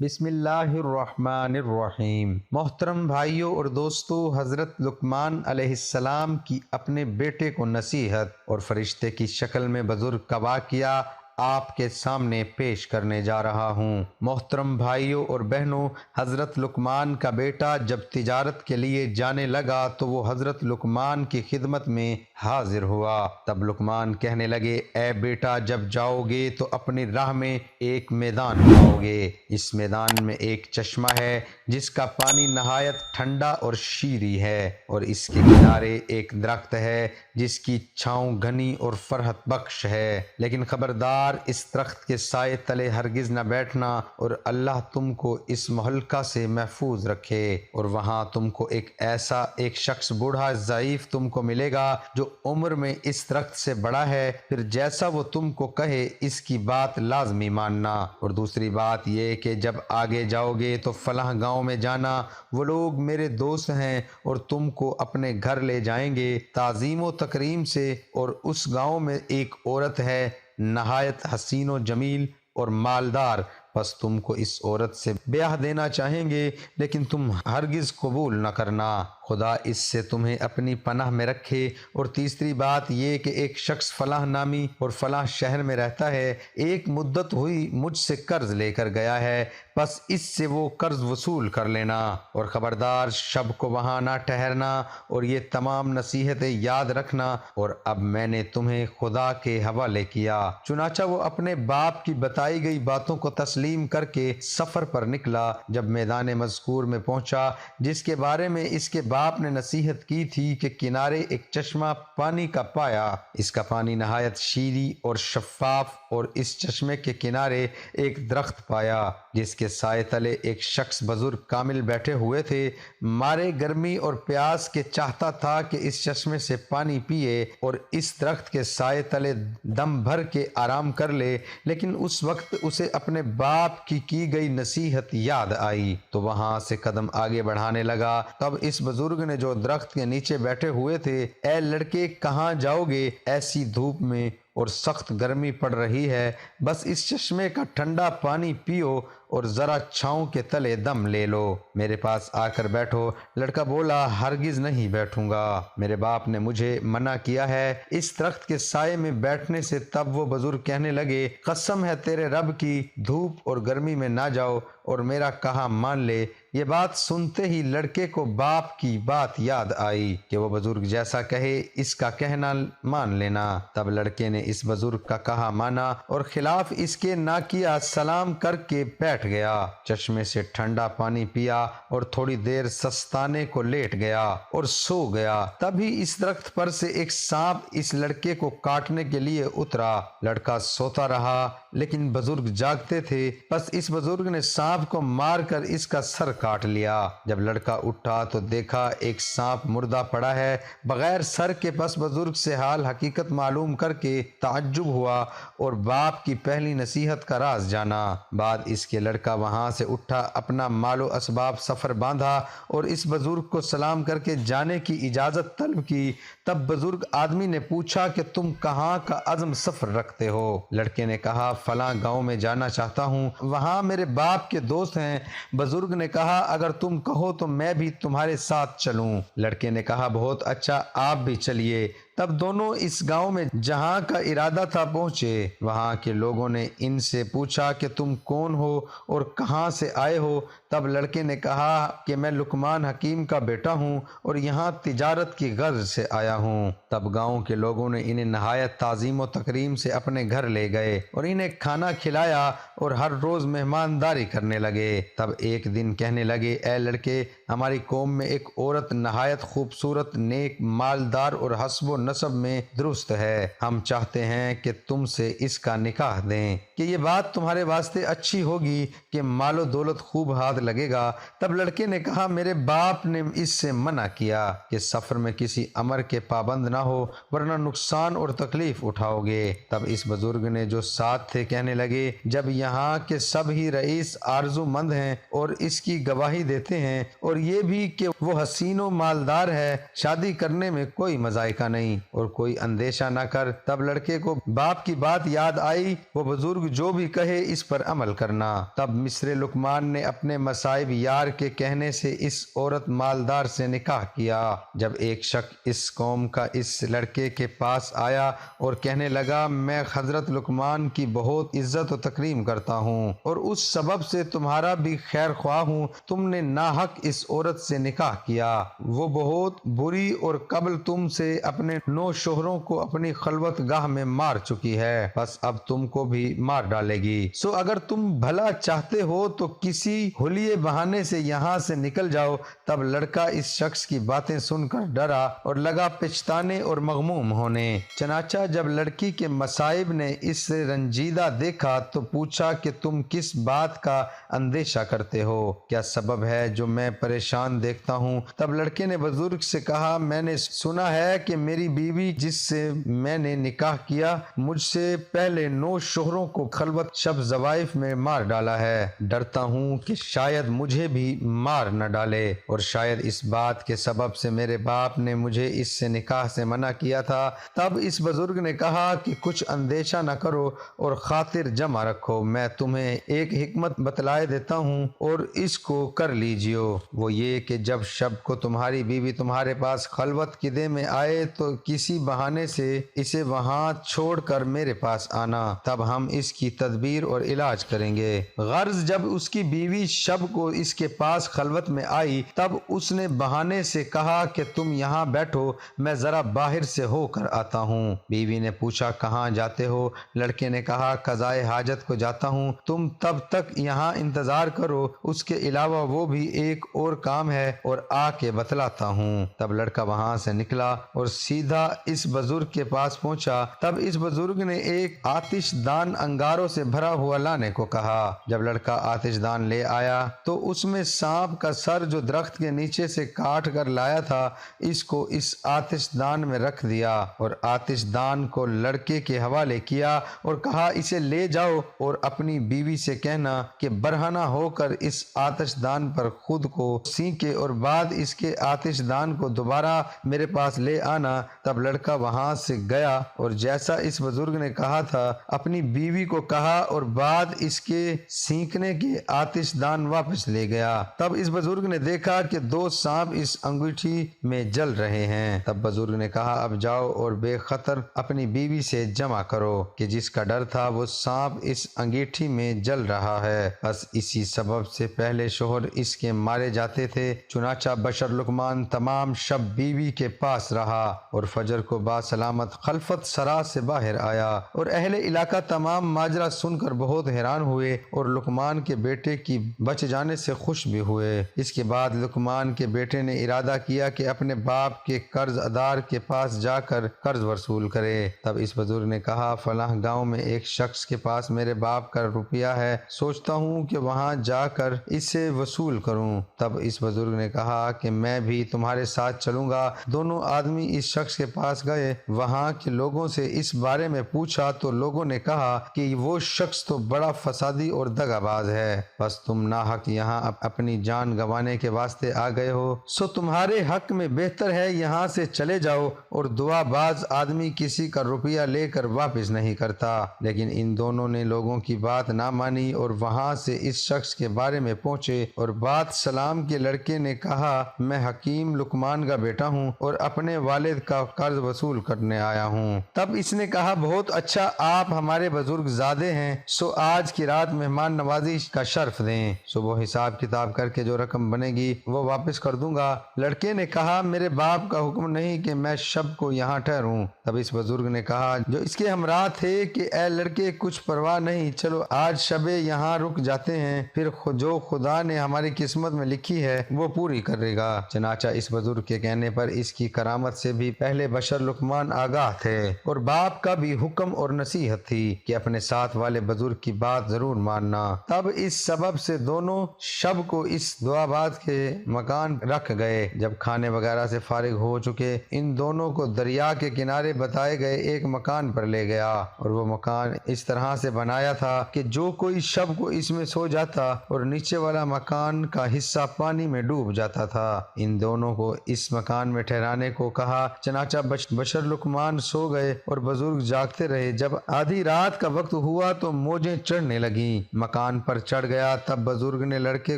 بسم اللہ الرحمن الرحیم۔ محترم بھائیوں اور دوستو، حضرت لقمان علیہ السلام کی اپنے بیٹے کو نصیحت اور فرشتے کی شکل میں بزرگ کا واقعہ آپ کے سامنے پیش کرنے جا رہا ہوں۔ محترم بھائیوں اور بہنوں، حضرت لقمان کا بیٹا جب تجارت کے لیے جانے لگا تو وہ حضرت لقمان کی خدمت میں حاضر ہوا۔ تب لقمان کہنے لگے، اے بیٹا، جب جاؤ گے تو اپنی راہ میں ایک میدان پاؤ گے۔ اس میدان میں ایک چشمہ ہے جس کا پانی نہایت ٹھنڈا اور شیریں ہے، اور اس کے کنارے ایک درخت ہے جس کی چھاؤں گھنی اور فرحت بخش ہے، لیکن خبردار اس درخت کے سائے تلے ہرگز نہ بیٹھنا، اور اللہ تم کو اس مہلکہ سے محفوظ رکھے۔ اور وہاں تم کو ایک شخص بوڑھا ضعیف تم کو ملے گا جو عمر میں اس درخت سے بڑا ہے، پھر جیسا وہ تم کو کہے اس کی بات لازمی ماننا۔ اور دوسری بات یہ کہ جب آگے جاؤ گے تو فلاں گاؤں میں جانا، وہ لوگ میرے دوست ہیں اور تم کو اپنے گھر لے جائیں گے تعظیم و تکریم سے، اور اس گاؤں میں ایک عورت ہے نہایت حسین و جمیل اور مالدار، بس تم کو اس عورت سے بیاہ دینا چاہیں گے، لیکن تم ہرگز قبول نہ کرنا، خدا اس سے تمہیں اپنی پناہ میں رکھے۔ اور تیسری بات یہ کہ ایک شخص فلاں نامی اور فلاں شہر میں رہتا ہے، ایک مدت ہوئی مجھ سے قرض لے کر گیا ہے، بس اس سے وہ قرض وصول کر لینا، اور خبردار شب کو وہاں نہ ٹھہرنا، اور یہ تمام نصیحتیں یاد رکھنا، اور اب میں نے تمہیں خدا کے حوالے کیا۔ چنانچہ وہ اپنے باپ کی بتائی گئی باتوں کو تسلیم کر کے سفر پر نکلا۔ جب میدان مذکور میں پہنچا جس کے بارے میں اس کے باپ نے نصیحت کی تھی کہ کنارے ایک چشمہ پانی کا پایا، اس کا پانی نہایت شیریں اور شفاف، اور اس چشمے کے کنارے ایک درخت پایا جس کے سائے تلے ایک شخص بزرگ کامل بیٹھے ہوئے تھے۔ مارے گرمی اور پیاس کے چاہتا تھا کہ اس چشمے سے پانی پیے اور اس درخت کے سائے تلے دم بھر کے آرام کر لے، لیکن اس وقت اسے اپنے باپ کی گئی نصیحت یاد آئی تو وہاں سے قدم آگے بڑھانے لگا۔ تب اس بزرگ نے جو درخت کے نیچے بیٹھے ہوئے تھے، اے لڑکے، کہاں جاؤ گے؟ ایسی دھوپ میں اور سخت گرمی پڑ رہی ہے، بس اس چشمے کا ٹھنڈا پانی پیو اور ذرا چھاؤں کے تلے دم لے لو، میرے پاس آ کر بیٹھو۔ لڑکا بولا، ہرگز نہیں بیٹھوں گا، میرے باپ نے مجھے منع کیا ہے اس درخت کے سائے میں بیٹھنے سے۔ تب وہ بزرگ کہنے لگے، قسم ہے تیرے رب کی، دھوپ اور گرمی میں نہ جاؤ اور میرا کہا مان لے۔ یہ بات سنتے ہی لڑکے کو باپ کی بات یاد آئی کہ وہ بزرگ جیسا کہے اس کا کہنا مان لینا۔ تب لڑکے نے اس بزرگ کا کہا مانا اور خلاف اس کے نہ کیا، سلام کر کے بیٹھ گیا، چشمے سے ٹھنڈا پانی پیا اور تھوڑی دیر سستانے کو لیٹ گیا اور سو گیا۔ تبھی اس درخت پر سے ایک سانپ اس لڑکے کو کاٹنے کے لیے اترا۔ لڑکا سوتا رہا لیکن بزرگ جاگتے تھے، بس اس بزرگ نے سانپ کو مار کر اس کا سر کاٹ لیا۔ جب لڑکا اٹھا تو دیکھا ایک سانپ مردہ پڑا ہے بغیر سر کے، پس بزرگ سے حال حقیقت معلوم کر کے تعجب ہوا اور باپ کی پہلی نصیحت کا راز جانا۔ بعد اس کے لڑکا وہاں سے اٹھا، اپنا مال و اسباب سفر باندھا اور اس بزرگ کو سلام کر کے جانے کی اجازت طلب کی۔ تب بزرگ آدمی نے پوچھا کہ تم کہاں کا عزم سفر رکھتے ہو؟ لڑکے نے کہا، فلاں گاؤں میں جانا چاہتا ہوں، وہاں میرے باپ کے دوست ہیں۔ بزرگ نے کہا، اگر تم کہو تو میں بھی تمہارے ساتھ چلوں۔ لڑکے نے کہا، بہت اچھا، آپ بھی چلیے۔ تب دونوں اس گاؤں میں جہاں کا ارادہ تھا پہنچے۔ وہاں کے لوگوں نے ان سے پوچھا کہ تم کون ہو اور کہاں سے آئے ہو؟ تب لڑکے نے کہا کہ میں لقمان حکیم کا بیٹا ہوں اور یہاں تجارت کی غرض سے آیا ہوں۔ تب گاؤں کے لوگوں نے انہیں نہایت تعظیم و تکریم سے اپنے گھر لے گئے اور انہیں کھانا کھلایا اور ہر روز مہمانداری کرنے لگے۔ تب ایک دن کہنے لگے، اے لڑکے، ہماری قوم میں ایک عورت نہایت خوبصورت، نیک، مالدار اور حسب و نسب میں درست ہے، ہم چاہتے ہیں کہ تم سے اس کا نکاح دیں کہ یہ بات تمہارے واسطے اچھی ہوگی کہ مال و دولت خوب ہاتھ لگے گا۔ تب لڑکے نے کہا، میرے باپ نے اس سے منع کیا کہ سفر میں کسی امر کے پابند نہ ہو ورنہ نقصان اور تکلیف اٹھاؤ گے۔ تب اس بزرگ نے جو ساتھ تھے کہنے لگے، جب یہاں کے سب ہی رئیس آرزو مند ہیں اور اس کی گواہی دیتے ہیں، اور یہ بھی کہ وہ حسین و مالدار ہے، شادی کرنے میں کوئی مذائقہ نہیں، اور کوئی اندیشہ نہ کر۔ تب لڑکے کو باپ کی بات یاد آئی، وہ بزرگ جو بھی کہے اس پر عمل کرنا۔ تب مصر لقمان نے اپنے مصائب یار کے کہنے سے اس عورت مالدار سے نکاح کیا۔ جب ایک شخص اس قوم کا اس لڑکے کے پاس آیا اور کہنے لگا، میں حضرت لقمان کی بہت عزت و تکریم کرتا ہوں اور اس سبب سے تمہارا بھی خیر خواہ ہوں، تم نے ناحق اس عورت سے نکاح کیا، وہ بہت بری اور قبل تم سے اپنے 9 شوہروں کو اپنی خلوت گاہ میں مار چکی ہے، بس اب تم کو بھی مار ڈالے گی، سو اگر تم بھلا چاہتے ہو تو کسی حلیے بہانے سے یہاں سے نکل جاؤ۔ تب لڑکا اس شخص کی باتیں سن کر ڈرا اور لگا پچھتانے اور مغموم ہونے۔ چنانچہ جب لڑکی کے مصائب نے اسے رنجیدہ دیکھا تو پوچھا کہ تم کس بات کا اندیشہ کرتے ہو؟ کیا سبب ہے جو میں پریشان دیکھتا ہوں؟ تب لڑکے نے بزرگ سے کہا، میں نے سنا ہے کہ میری بیوی جس سے میں نے نکاح کیا مجھ سے پہلے 9 شوہروں کو خلوت شب زوائف میں مار ڈالا ہے، ڈرتا ہوں کہ شاید مجھے بھی مار نہ ڈالے، اور شاید اس بات کے سبب سے میرے باپ نے مجھے اس سے نکاح سے منع کیا تھا۔ تب اس بزرگ نے کہا کہ کچھ اندیشہ نہ کرو اور خاطر جمع رکھو، میں تمہیں ایک حکمت بتلائے دیتا ہوں اور اس کو کر لیجیو، وہ یہ کہ جب شب کو تمہاری بیوی تمہارے پاس خلوت کی دے میں آئے تو کسی بہانے سے اسے وہاں چھوڑ کر میرے پاس آنا، تب ہم اس کی تدبیر اور علاج کریں گے۔ غرض جب اس کی بیوی شب کو اس کے پاس خلوت میں آئی تب اس نے بہانے سے کہا کہ تم یہاں بیٹھو، میں ذرا باہر سے ہو کر آتا ہوں۔ بیوی نے پوچھا، کہاں جاتے ہو؟ لڑکے نے کہا، قضائے حاجت کو جاتا ہوں، تم تب تک یہاں انتظار کرو، اس کے علاوہ وہ بھی ایک اور کام ہے اور آ کے بتلاتا ہوں۔ تب لڑکا وہاں سے نکلا اور سیدھا اس بزرگ کے پاس پہنچا۔ تب اس بزرگ نے ایک آتش دان انگاروں سے بھرا ہوا لانے کو کہا۔ جب لڑکا آتش دان لے آیا تو اس میں سانپ کا سر جو درخت کے نیچے سے کاٹ کر لایا تھا اس کو اس آتش دان میں رکھ دیا اور آتش دان کو لڑکے کے حوالے کیا اور کہا، اسے لے جاؤ اور اپنی بیوی سے کہنا کہ برہنہ ہو کر اس آتش دان پر خود کو سینکے اور بعد اس کے آتش دان کو دوبارہ میرے پاس لے آنا۔ تب لڑکا وہاں سے گیا اور جیسا اس بزرگ نے کہا تھا اپنی بیوی کو کہا اور بعد اس کے سینکنے کے آتش دان واپس لے گیا۔ تب اس بزرگ نے دیکھا کہ 2 سانپ اس انگیٹھی میں جل رہے ہیں۔ تب بزرگ نے کہا، اب جاؤ اور بے خطر اپنی بیوی سے جمع کرو کہ جس کا ڈر تھا وہ سانپ اس انگیٹھی میں جل رہا ہے، بس اسی سبب سے پہلے شوہر اس کے مارے جاتے تھے۔ چنانچہ بشر لقمان تمام شب بیوی کے پاس رہا اور فجر کو باسلامت خلفت سرا سے باہر آیا، اور اہل علاقہ تمام ماجرا سن کر بہت حیران ہوئے اور لقمان کے بیٹے کی بچ جانے سے خوش بھی ہوئے۔ اس کے بعد لقمان کے بیٹے نے ارادہ کیا کہ اپنے باپ کے قرض ادار کے پاس جا کر قرض وصول کرے۔ تب اس بزرگ نے کہا، فلاں گاؤں میں ایک شخص کے پاس میرے باپ کا روپیہ ہے، سوچتا ہوں کہ وہاں جا کر اسے وصول کروں۔ تب اس بزرگ نے کہا کہ میں بھی تمہارے ساتھ چلوں گا۔ دونوں آدمی اس شخص کے پاس گئے، وہاں کے لوگوں سے اس بارے میں پوچھا تو لوگوں نے کہا کہ وہ شخص تو بڑا فسادی اور دغا باز ہے، بس تم ناحق یہاں اپنی جان گنوانے کے واسطے آ گئے ہو، سو تمہارے حق میں بہتر ہے یہاں سے چلے جاؤ، اور دعا باز آدمی کسی کا روپیہ لے کر واپس نہیں کرتا۔ لیکن ان دونوں نے لوگوں کی بات نہ مانی اور وہاں سے اس شخص کے بارے میں پہنچے، اور بات سلام کے لڑکے نے کہا، میں حکیم لقمان کا بیٹا ہوں اور اپنے والد کا قرض وصول کرنے آیا ہوں۔ تب اس نے کہا، بہت اچھا، آپ ہمارے بزرگ زادے ہیں، سو آج کی رات مہمان نوازی کا شرف دیں، صبح حساب کتاب کر کے جو رقم بنے گی وہ واپس کر دوں گا۔ لڑکے نے کہا، میرے باپ کا حکم نہیں کہ میں شب کو یہاں ٹھہروں۔ تب اس بزرگ نے کہا جو اس کے ہمراہ تھے کہ اے لڑکے، کچھ پرواہ نہیں، چلو آج شب یہاں رک جاتے ہیں، پھر جو خدا نے ہماری قسمت میں لکھی ہے وہ پوری کرے گا۔ چنانچہ اس بزرگ کے کہنے پر اس کی کرامت سے بھی پہلے بشر لقمان آگاہ تھے، اور باپ کا بھی حکم اور نصیحت تھی کہ اپنے ساتھ والے بزرگ کی بات ضرور ماننا۔ تب اس سبب سے دونوں شب کو اس دعا باز کے مکان رکھ گئے۔ جب کھانے وغیرہ سے فارغ ہو چکے، ان دونوں کو دریا کے کنارے بتائے گئے ایک مکان پر لے گیا، اور وہ مکان اس طرح سے بنایا تھا کہ جو کوئی شب کو اس میں سو جاتا اور نیچے والا مکان کا حصہ پانی میں ڈوب جاتا تھا۔ ان دونوں کو اس مکان میں ٹھہرانے کو کہا، چنانچہ چنانچہ بشر لقمان سو گئے اور بزرگ جاگتے رہے۔ جب آدھی رات کا وقت ہوا تو موجیں چڑھنے لگیں، مکان پر چڑھ گیا۔ تب بزرگ نے لڑکے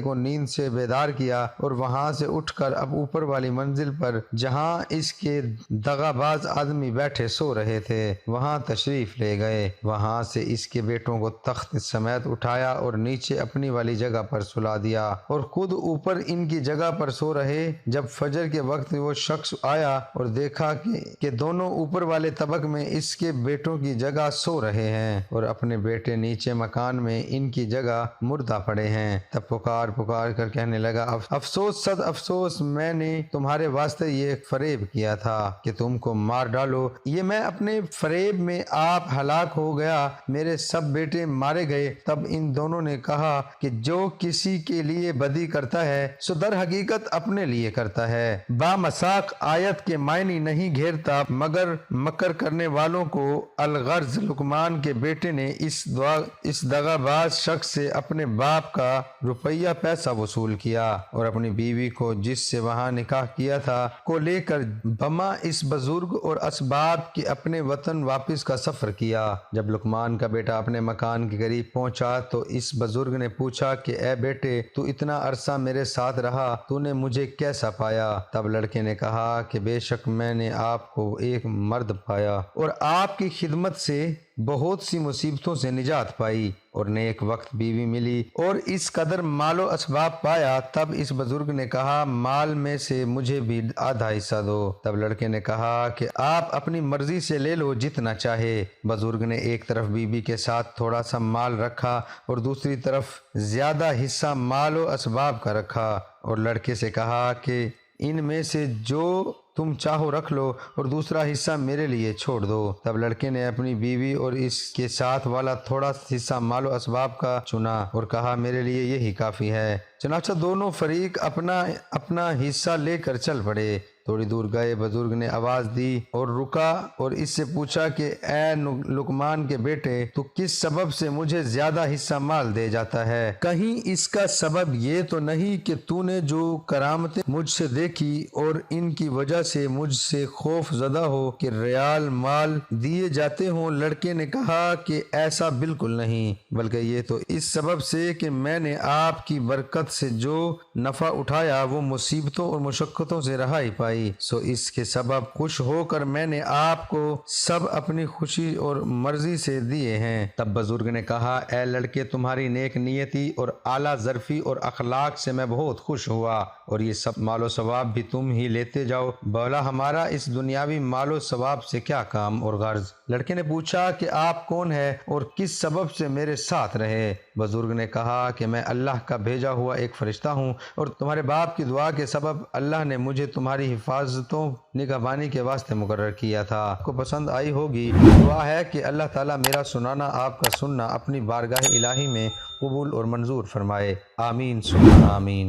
کو نیند سے بیدار کیا اور وہاں سے اٹھ کر اب اوپر والی منزل پر جہاں اس کے دغا باز آدمی بیٹھے سو رہے تھے وہاں تشریف لے گئے۔ وہاں سے اس کے بیٹوں کو تخت سمیت اٹھایا اور نیچے اپنی والی جگہ پر سلا دیا اور خود اوپر ان کی جگہ پر سو رہے۔ جب فجر کے وقت وہ شخص آیا اور دیکھا کہ دونوں اوپر والے طبق میں اس کے بیٹوں کی جگہ سو رہے ہیں اور اپنے بیٹے نیچے مکان میں ان کی جگہ مردہ پڑے ہیں، تب پکار کر کہنے لگا، افسوس صد افسوس، میں نے تمہارے واسطے یہ فریب کیا تھا کہ تم کو مار ڈالو، یہ میں اپنے فریب میں آپ ہلاک ہو گیا، میرے سب بیٹے مارے گئے۔ تب ان دونوں نے کہا کہ جو کسی کے لیے بدی کرتا ہے سو در حقیقت اپنے لیے کرتا ہے، بامساق آیت کے معنی نہیں گھیرتا مگر مکر کرنے والوں کو۔ الغرض لقمان کے بیٹے نے اس دغا باز شخص سے اپنے باپ کا روپیہ پیسہ وصول کیا اور اپنی بیوی کو جس سے وہاں نکاح کیا تھا کو لے کر بما اس بزرگ اور اسباب کے اپنے وطن واپس کا سفر کیا۔ جب لقمان کا بیٹا اپنے مکان کے قریب پہنچا تو اس بزرگ نے پوچھا کہ اے بیٹے، تو اتنا عرصہ میرے ساتھ رہا، تو نے مجھے کیسا پایا؟ تب لڑکے نے کہا کہ بے شک میں نے آپ کو ایک مرد پایا اور آپ کی خدمت سے بہت سی مصیبتوں سے نجات پائی اور نیک وقت بیوی ملی اور اس قدر مال و اسباب پایا۔ تب اس بزرگ نے کہا مال میں سے مجھے بھی آدھا حصہ دو۔ تب لڑکے نے کہا کہ آپ اپنی مرضی سے لے لو جتنا چاہے۔ بزرگ نے ایک طرف بیوی کے ساتھ تھوڑا سا مال رکھا اور دوسری طرف زیادہ حصہ مال و اسباب کا رکھا اور لڑکے سے کہا کہ ان میں سے جو تم چاہو رکھ لو اور دوسرا حصہ میرے لیے چھوڑ دو۔ تب لڑکے نے اپنی بیوی اور اس کے ساتھ والا تھوڑا حصہ مال و اسباب کا چنا اور کہا میرے لیے یہی کافی ہے۔ چنانچہ دونوں فریق اپنا اپنا حصہ لے کر چل پڑے۔ تھوڑی دور گئے، بزرگ نے آواز دی اور رکا اور اس سے پوچھا کہ اے لقمان کے بیٹے، تو کس سبب سے مجھے زیادہ حصہ مال دے جاتا ہے؟ کہیں اس کا سبب یہ تو نہیں کہ تو نے جو کرامتیں مجھ سے دیکھی اور ان کی وجہ سے مجھ سے خوف زدہ ہو کہ ریال مال دیے جاتے ہوں؟ لڑکے نے کہا کہ ایسا بالکل نہیں، بلکہ یہ تو اس سبب سے کہ میں نے آپ کی برکت سے جو نفع اٹھایا وہ مصیبتوں اور مشقتوں سے رہائی پائی، سو اس کے سبب خوش ہو کر میں نے آپ کو سب اپنی خوشی اور مرضی سے دیے ہیں۔ تب بزرگ نے کہا اے لڑکے، تمہاری نیک نیتی اور اعلیٰ ظرفی اور اخلاق سے میں بہت خوش ہوا اور یہ سب مال و ثواب بھی تم ہی لیتے جاؤ، بولا ہمارا اس دنیاوی مال و ثواب سے کیا کام اور غرض؟ لڑکے نے پوچھا کہ آپ کون ہیں اور کس سبب سے میرے ساتھ رہے؟ بزرگ نے کہا کہ میں اللہ کا بھیجا ہوا ایک فرشتہ ہوں اور تمہارے باپ کی دعا کے سبب اللہ نے مجھے تمہاری حفاظتوں نگہبانی کے واسطے مقرر کیا تھا۔ آپ کو پسند آئی ہوگی۔ دعا ہے کہ اللہ تعالیٰ میرا سنانا آپ کا سننا اپنی بارگاہ الہی میں قبول اور منظور فرمائے۔ آمین ثم آمین۔